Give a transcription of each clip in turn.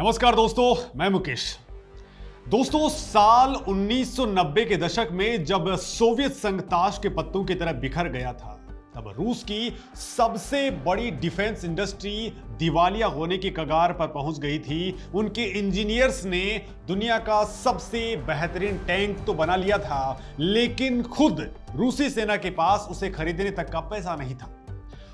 नमस्कार दोस्तों, मैं मुकेश। दोस्तों, साल 1990 के दशक में जब सोवियत संघ ताश के पत्तों की तरह बिखर गया था, तब रूस की सबसे बड़ी डिफेंस इंडस्ट्री दिवालिया होने की कगार पर पहुंच गई थी। उनके इंजीनियर्स ने दुनिया का सबसे बेहतरीन टैंक तो बना लिया था, लेकिन खुद रूसी सेना के पास उसे खरीदने तक का पैसा नहीं था।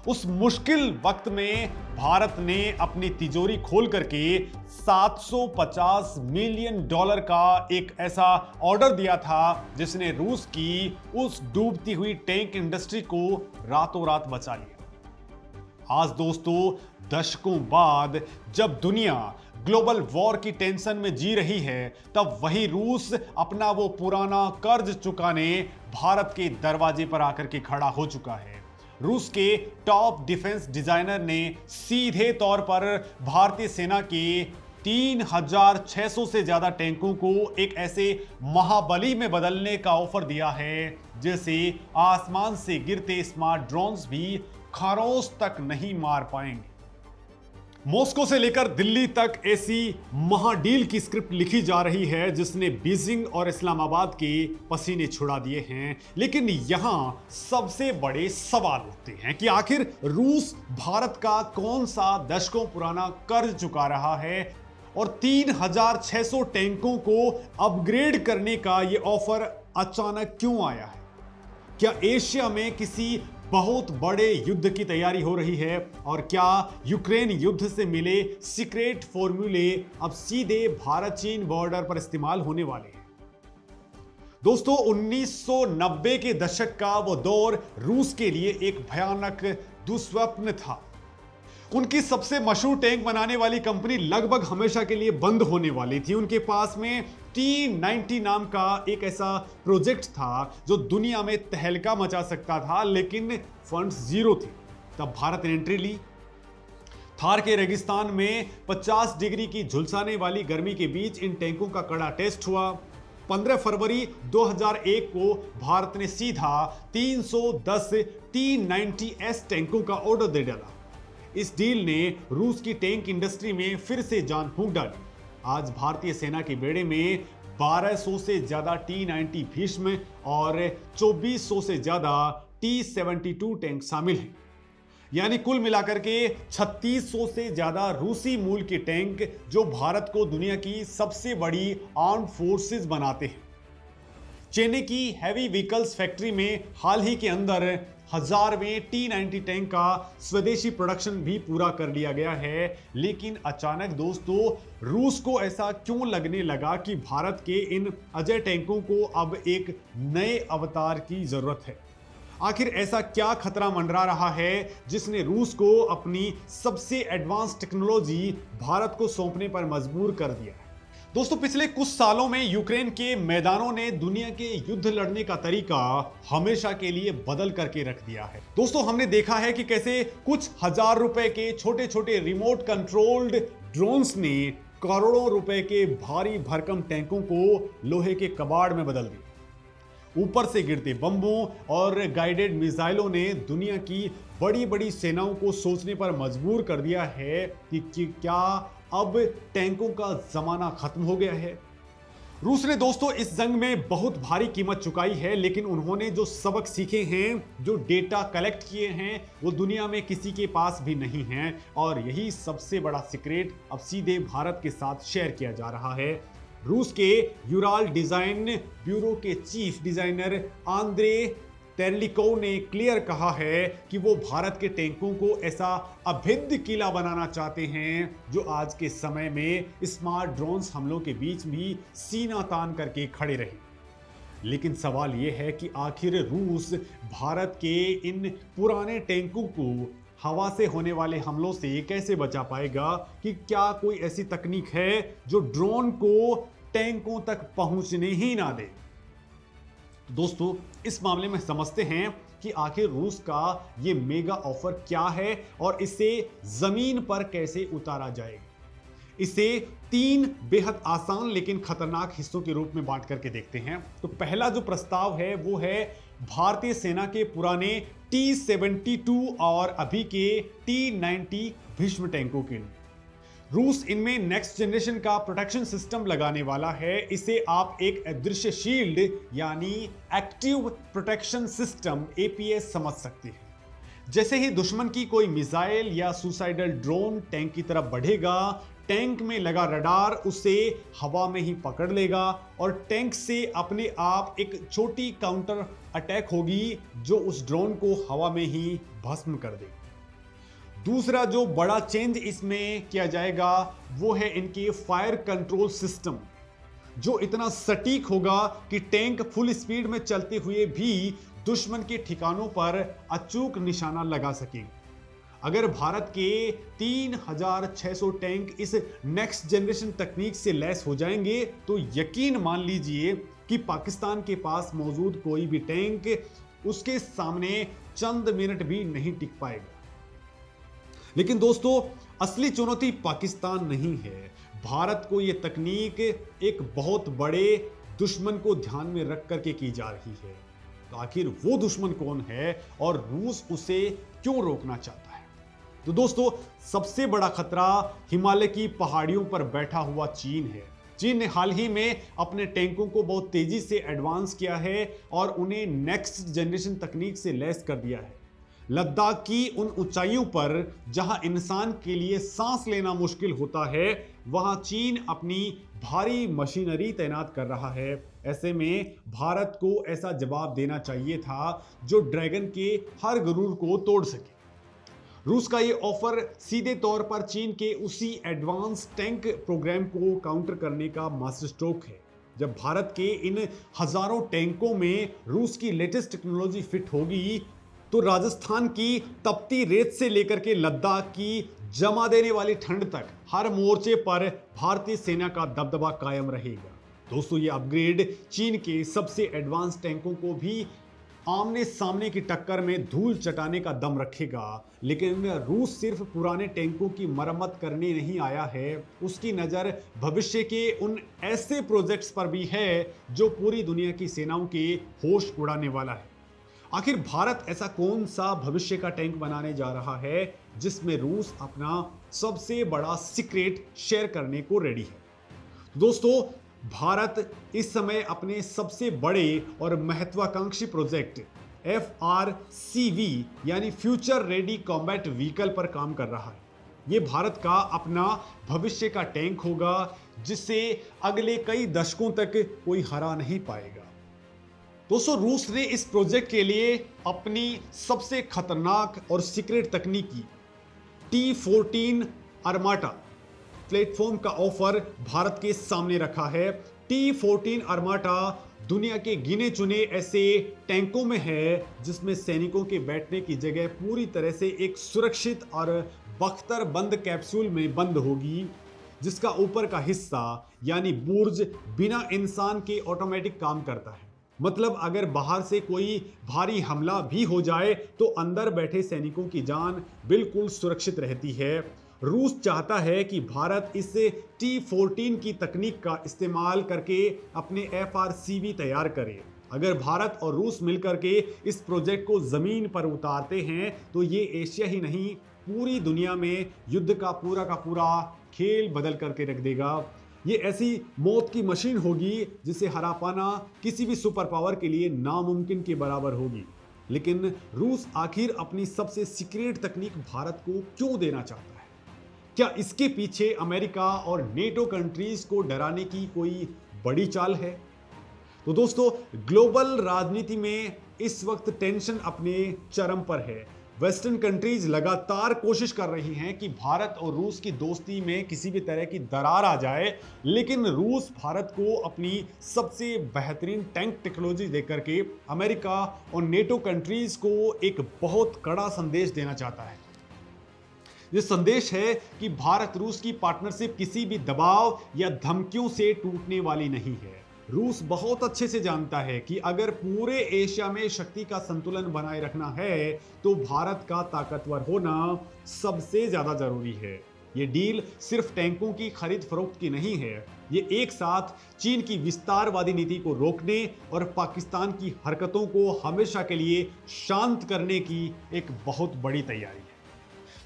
उस मुश्किल वक्त में भारत ने अपनी तिजोरी खोल करके $750 मिलियन का एक ऐसा ऑर्डर दिया था जिसने रूस की उस डूबती हुई टैंक इंडस्ट्री को रातों रात बचा लिया। आज दोस्तों, दशकों बाद जब दुनिया ग्लोबल वॉर की टेंशन में जी रही है, तब वही रूस अपना वो पुराना कर्ज चुकाने भारत के दरवाजे पर आकर के खड़ा हो चुका है। रूस के टॉप डिफेंस डिजाइनर ने सीधे तौर पर भारतीय सेना के 3600 से ज्यादा टैंकों को एक ऐसे महाबली में बदलने का ऑफर दिया है जैसे आसमान से गिरते स्मार्ट ड्रोन्स भी खरोंच तक नहीं मार पाएंगे। मॉस्को से लेकर दिल्ली तक ऐसी महाडील की स्क्रिप्ट लिखी जा रही है जिसने बीजिंग और इस्लामाबाद के पसीने छुड़ा दिए हैं। लेकिन यहां सबसे बड़े सवाल उठते हैं कि आखिर रूस भारत का कौन सा दशकों पुराना कर्ज चुका रहा है और 3600 टैंकों को अपग्रेड करने का यह ऑफर अचानक क्यों आया है। क्या एशिया में किसी बहुत बड़े युद्ध की तैयारी हो रही है और क्या यूक्रेन युद्ध से मिले सीक्रेट फॉर्मूले अब सीधे भारत चीन बॉर्डर पर इस्तेमाल होने वाले हैं। दोस्तों, 1990 के दशक का वो दौर रूस के लिए एक भयानक दुस्वप्न था। उनकी सबसे मशहूर टैंक बनाने वाली कंपनी लगभग हमेशा के लिए बंद होने वाली थी। उनके पास में T-90 नाम का एक ऐसा प्रोजेक्ट था जो दुनिया में तहलका मचा सकता था, लेकिन फंड्स जीरो थे। तब भारत ने एंट्री ली। थार के रेगिस्तान में 50 डिग्री की झुलसाने वाली गर्मी के बीच इन टैंकों का कड़ा टेस्ट हुआ। 15 फरवरी 2001 को भारत ने सीधा 310 T-90S टैंकों का ऑर्डर दे डाला। इस डील ने रूस की टैंक इंडस्ट्री में फिर से जान फूंक डाली। आज भारतीय सेना के बेड़े में 1200 से ज्यादा T-90 भीष्म और 2400 से ज्यादा T-72 टैंक शामिल हैं। यानी कुल मिलाकर के 3600 से ज्यादा रूसी मूल के टैंक जो भारत को दुनिया की सबसे बड़ी आर्म्ड फोर्सेस बनाते हैं। चेन्नई की हैवी व्हीकल्स फैक्ट्री में हाल ही के अंदर 1000वें T-90 टैंक का स्वदेशी प्रोडक्शन भी पूरा कर लिया गया है। लेकिन अचानक दोस्तों, रूस को ऐसा क्यों लगने लगा कि भारत के इन अजय टैंकों को अब एक नए अवतार की जरूरत है। आखिर ऐसा क्या खतरा मंडरा रहा है जिसने रूस को अपनी सबसे एडवांस टेक्नोलॉजी भारत को सौंपने पर मजबूर कर दिया है। दोस्तों, पिछले कुछ सालों में यूक्रेन के मैदानों ने दुनिया के युद्ध लड़ने का तरीका हमेशा के लिए बदल करके रख दिया है। दोस्तों, हमने देखा है कि कैसे कुछ हजार रुपए के छोटे छोटे रिमोट कंट्रोल्ड ड्रोन्स ने करोड़ों रुपए के भारी भरकम टैंकों को लोहे के कबाड़ में बदल दिया। ऊपर से गिरते बम्बों और गाइडेड मिसाइलों ने दुनिया की बड़ी बड़ी सेनाओं को सोचने पर मजबूर कर दिया है कि क्या अब टैंकों का जमाना खत्म हो गया है। रूस ने दोस्तों इस जंग में बहुत भारी कीमत चुकाई है, लेकिन उन्होंने जो सबक सीखे हैं, जो डेटा कलेक्ट किए हैं, वो दुनिया में किसी के पास भी नहीं है। और यही सबसे बड़ा सीक्रेट अब सीधे भारत के साथ शेयर किया जा रहा है। रूस के यूराल डिजाइन ब्यूरो के चीफ डिजाइनर आंद्रे तेरलिकोव ने क्लियर कहा है कि वो भारत के टैंकों को ऐसा अभेद्य किला बनाना चाहते हैं जो आज के समय में स्मार्ट ड्रोन्स हमलों के बीच भी सीना तान करके खड़े रहे। लेकिन सवाल यह है कि आखिर रूस भारत के इन पुराने टैंकों को हवा से होने वाले हमलों से कैसे बचा पाएगा। कि क्या कोई ऐसी तकनीक है जो ड्रोन को टैंकों तक पहुंचने ही ना दे। दोस्तों, इस मामले में समझते हैं कि आखिर रूस का ये मेगा ऑफर क्या है और इसे जमीन पर कैसे उतारा जाएगा। इसे 3 बेहद आसान लेकिन खतरनाक हिस्सों के रूप में बांट करके देखते हैं। तो पहला जो प्रस्ताव है वो है भारतीय सेना के पुराने T-72 और अभी के T-90 भीष्म टैंकों के लिए। रूस इनमें नेक्स्ट जनरेशन का प्रोटेक्शन सिस्टम लगाने वाला है। इसे आप एक अदृश्य शील्ड यानी एक्टिव प्रोटेक्शन सिस्टम एपीएस समझ सकते हैं। जैसे ही दुश्मन की कोई मिसाइल या सुसाइडल ड्रोन टैंक की तरफ बढ़ेगा, टैंक में लगा रडार उसे हवा में ही पकड़ लेगा और टैंक से अपने आप एक छोटी काउंटर अटैक होगी जो उस ड्रोन को हवा में ही भस्म कर देगी। दूसरा जो बड़ा चेंज इसमें किया जाएगा वो है इनके फायर कंट्रोल सिस्टम, जो इतना सटीक होगा कि टैंक फुल स्पीड में चलते हुए भी दुश्मन के ठिकानों पर अचूक निशाना लगा सकेंगे। अगर भारत के 3600 टैंक इस नेक्स्ट जनरेशन तकनीक से लैस हो जाएंगे तो यकीन मान लीजिए कि पाकिस्तान के पास मौजूद कोई भी टैंक उसके सामने चंद मिनट भी नहीं टिक पाएगा। लेकिन दोस्तों, असली चुनौती पाकिस्तान नहीं है। भारत को यह तकनीक एक बहुत बड़े दुश्मन को ध्यान में रख करके की जा रही है। तो आखिर वो दुश्मन कौन है और रूस उसे क्यों रोकना चाहता है? तो दोस्तों, सबसे बड़ा खतरा हिमालय की पहाड़ियों पर बैठा हुआ चीन है। चीन ने हाल ही में अपने टैंकों को बहुत तेजी से एडवांस किया है और उन्हें नेक्स्ट जनरेशन तकनीक से लैस कर दिया है। लद्दाख की उन ऊंचाइयों पर जहां इंसान के लिए सांस लेना मुश्किल होता है, वहां चीन अपनी भारी मशीनरी तैनात कर रहा है। ऐसे में भारत को ऐसा जवाब देना चाहिए था जो ड्रैगन के हर गुरूर को तोड़ सके। रूस का ये ऑफर सीधे तौर पर चीन के उसी एडवांस टैंक प्रोग्राम को काउंटर करने का मास्टर स्ट्रोक है। जब भारत के इन हजारों टैंकों में रूस की लेटेस्ट टेक्नोलॉजी फिट होगी तो राजस्थान की तपती रेत से लेकर के लद्दाख की जमा देने वाली ठंड तक हर मोर्चे पर भारतीय सेना का दबदबा कायम रहेगा। दोस्तों, ये अपग्रेड चीन के सबसे एडवांस टैंकों को भी आमने सामने की टक्कर में धूल चटाने का दम रखेगा। लेकिन रूस सिर्फ पुराने टैंकों की मरम्मत करने नहीं आया है, उसकी नज़र भविष्य के उन ऐसे प्रोजेक्ट्स पर भी है जो पूरी दुनिया की सेनाओं के होश उड़ाने वाला है। आखिर भारत ऐसा कौन सा भविष्य का टैंक बनाने जा रहा है जिसमें रूस अपना सबसे बड़ा सीक्रेट शेयर करने को रेडी है? दोस्तों, भारत इस समय अपने सबसे बड़े और महत्वाकांक्षी प्रोजेक्ट FRCV यानी फ्यूचर रेडी कॉम्बैट व्हीकल पर काम कर रहा है। यह भारत का अपना भविष्य का टैंक होगा जिसे अगले कई दशकों तक कोई हरा नहीं पाएगा। दोस्तों, रूस ने इस प्रोजेक्ट के लिए अपनी सबसे खतरनाक और सीक्रेट तकनीकी T-14 आर्माटा प्लेटफॉर्म का ऑफर भारत के सामने रखा है। T-14 आर्माटा दुनिया के गिने चुने ऐसे टैंकों में है जिसमें सैनिकों के बैठने की जगह पूरी तरह से एक सुरक्षित और बख्तर बंद कैप्सूल में बंद होगी, जिसका ऊपर का हिस्सा यानी बुर्ज बिना इंसान के ऑटोमेटिक काम करता है। मतलब अगर बाहर से कोई भारी हमला भी हो जाए तो अंदर बैठे सैनिकों की जान बिल्कुल सुरक्षित रहती है। रूस चाहता है कि भारत इस T-14 की तकनीक का इस्तेमाल करके अपने FRCV तैयार करे। अगर भारत और रूस मिलकर के इस प्रोजेक्ट को जमीन पर उतारते हैं तो ये एशिया ही नहीं पूरी दुनिया में युद्ध का पूरा खेल बदल करके रख देगा। ये ऐसी मौत की मशीन होगी जिसे हरा पाना किसी भी सुपर पावर के लिए नामुमकिन के बराबर होगी। लेकिन रूस आखिर अपनी सबसे सीक्रेट तकनीक भारत को क्यों देना चाहता है? क्या इसके पीछे अमेरिका और नेटो कंट्रीज को डराने की कोई बड़ी चाल है? तो दोस्तों, ग्लोबल राजनीति में इस वक्त टेंशन अपने चरम पर है। वेस्टर्न कंट्रीज लगातार कोशिश कर रही हैं कि भारत और रूस की दोस्ती में किसी भी तरह की दरार आ जाए, लेकिन रूस भारत को अपनी सबसे बेहतरीन टैंक टेक्नोलॉजी देकर के अमेरिका और नेटो कंट्रीज को एक बहुत कड़ा संदेश देना चाहता है। यह संदेश है कि भारत रूस की पार्टनरशिप किसी भी दबाव या धमकियों से टूटने वाली नहीं है। रूस बहुत अच्छे से जानता है कि अगर पूरे एशिया में शक्ति का संतुलन बनाए रखना है तो भारत का ताकतवर होना सबसे ज्यादा जरूरी है। ये डील सिर्फ टैंकों की खरीद फरोख्त की नहीं है, ये एक साथ चीन की विस्तारवादी नीति को रोकने और पाकिस्तान की हरकतों को हमेशा के लिए शांत करने की एक बहुत बड़ी तैयारी है।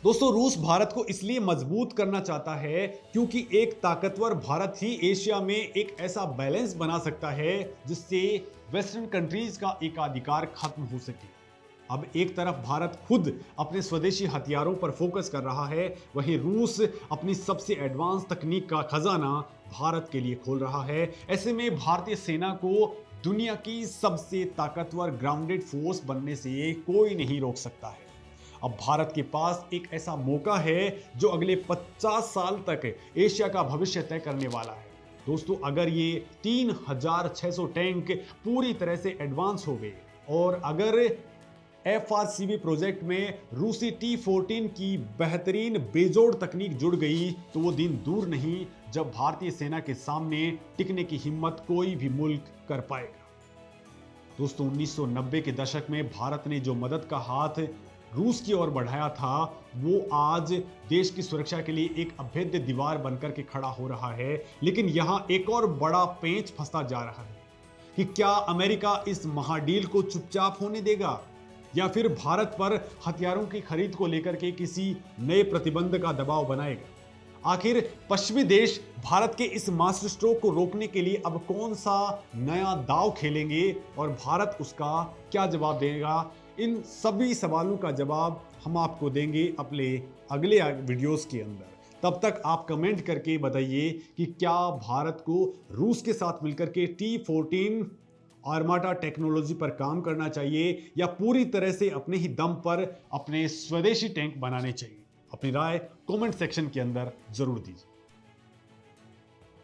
दोस्तों, रूस भारत को इसलिए मजबूत करना चाहता है क्योंकि एक ताकतवर भारत ही एशिया में एक ऐसा बैलेंस बना सकता है जिससे वेस्टर्न कंट्रीज का एकाधिकार खत्म हो सके। अब एक तरफ भारत खुद अपने स्वदेशी हथियारों पर फोकस कर रहा है, वहीं रूस अपनी सबसे एडवांस तकनीक का खजाना भारत के लिए खोल रहा है। ऐसे में भारतीय सेना को दुनिया की सबसे ताकतवर ग्राउंडेड फोर्स बनने से कोई नहीं रोक सकता है। अब भारत के पास एक ऐसा मौका है जो अगले 50 साल तक एशिया का भविष्य तय करने वाला है। दोस्तों, अगर ये 3600 टैंक पूरी तरह से एडवांस हो गए और अगर FRCB प्रोजेक्ट में रूसी T-14 की बेहतरीन बेजोड़ तकनीक जुड़ गई तो वो दिन दूर नहीं जब भारतीय सेना के सामने टिकने की हिम्मत कोई भी मुल्क कर पाएगा। दोस्तों, 1990 के दशक में भारत ने जो मदद का हाथ रूस की ओर बढ़ाया था, वो आज देश की सुरक्षा के लिए एक अभेद्य दीवार बनकर के खड़ा हो रहा है। लेकिन यहां एक और बड़ा पेंच फंसता जा रहा है कि क्या अमेरिका इस महाडील को चुपचाप होने देगा या फिर भारत पर हथियारों की खरीद को लेकर के किसी नए प्रतिबंध का दबाव बनाएगा। आखिर पश्चिमी देश भारत के इस मास्टर स्ट्रोक को रोकने के लिए अब कौन सा नया दांव खेलेंगे और भारत उसका क्या जवाब देगा? इन सभी सवालों का जवाब हम आपको देंगे अपने अगले वीडियोस के अंदर। तब तक आप कमेंट करके बताइए कि क्या भारत को रूस के साथ मिलकर के T-14 आर्माटा टेक्नोलॉजी पर काम करना चाहिए या पूरी तरह से अपने ही दम पर अपने स्वदेशी टैंक बनाने चाहिए। अपनी राय कमेंट सेक्शन के अंदर जरूर दीजिए।